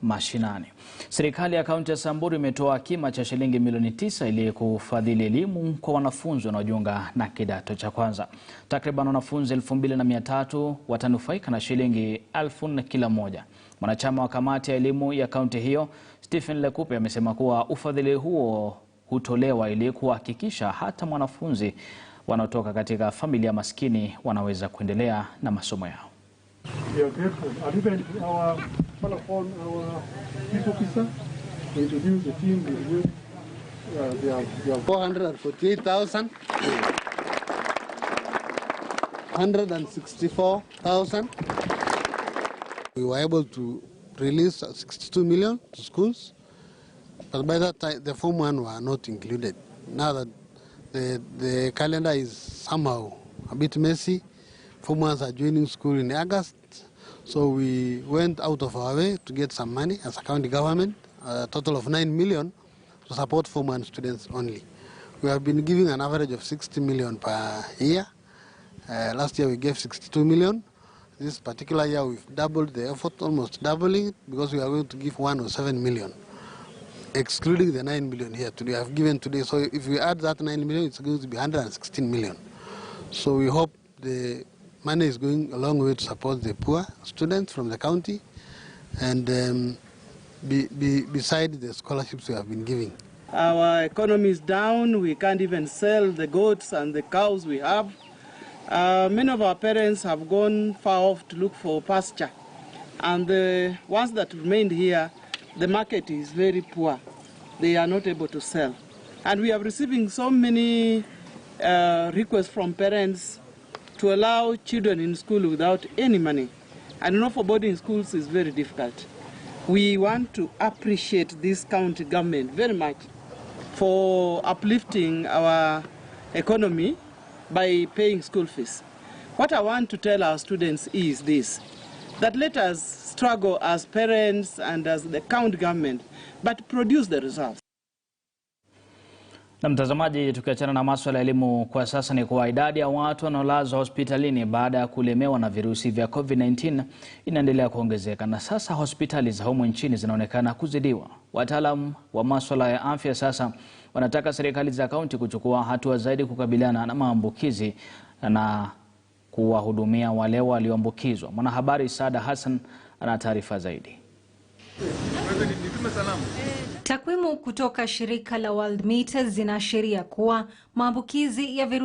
mashinani. Serikali ya kaunti ya Samburu imetoa kima cha shilingi milioni 9 ili kufadhili elimu kwa wanafunzi wanaojiunga na kidato cha kwanza. Takriban wanafunzi 2300 watanufaika na shilingi 1000 kila moja. Mwanachama wa kamati ya elimu ya kaunti hiyo, Stephen Lekupe, amesema kuwa ufadhili huo hutolewa ili kuhakikisha hata mwanafunzi wanaotoka katika familia maskini wanaweza kuendelea na masomo yao. We are grateful. And even our telephone, our peace officer, introduced the team with they are 448,000, 164,000. We were able to release 62 million to schools, but by that time the Form 1 were not included. Now that the calendar is somehow a bit messy, Form 1s are joining school in August, so we went out of our way to get some money as a county government, a total of 9 million to support Form 1 students only. We have been giving an average of 60 million per year. Last year we gave 62 million. This particular year we've doubled the effort, almost doubling it, because we are going to give 107 million, excluding the 9 million here today. I've given today, so if we add that 9 million, it's going to be 116 million. So we hope the money is going a long way to support the poor students from the county, and beside the scholarships we have been giving. Our economy is down. We can't even sell the goats and the cows we have. Many of our parents have gone far off to look for pasture, and the ones that remained here, the market is very poor. They are not able to sell. And we are receiving so many requests from parents to allow children in school without any money. And for boarding schools is very difficult. We want to appreciate this county government very much for uplifting our economy by paying school fees. What I want to tell our students is this, that let us struggle as parents and as the county government, but produce the results. Na mtazamaji, tukiachana na masuala ya elimu kwa sasa, ni kuwa idadi ya watu wanaolazwa hospitalini baada ya kulemewa na virusi vya COVID-19 inaendelea kuongezeka, na sasa hospitali za humu nchini zinaonekana kuzidiwa. Wataalamu wa masuala ya afya sasa wanataka serikali za kaunti kuchukua hatua zaidi kukabiliana na maambukizi na kuwahudumia wale walioambukizwa. Mwanahabari Saada Hassan ana taarifa zaidi. Takwimu kutoka shirika la World Meters zinaashiria kuwa maambukizi ya virusi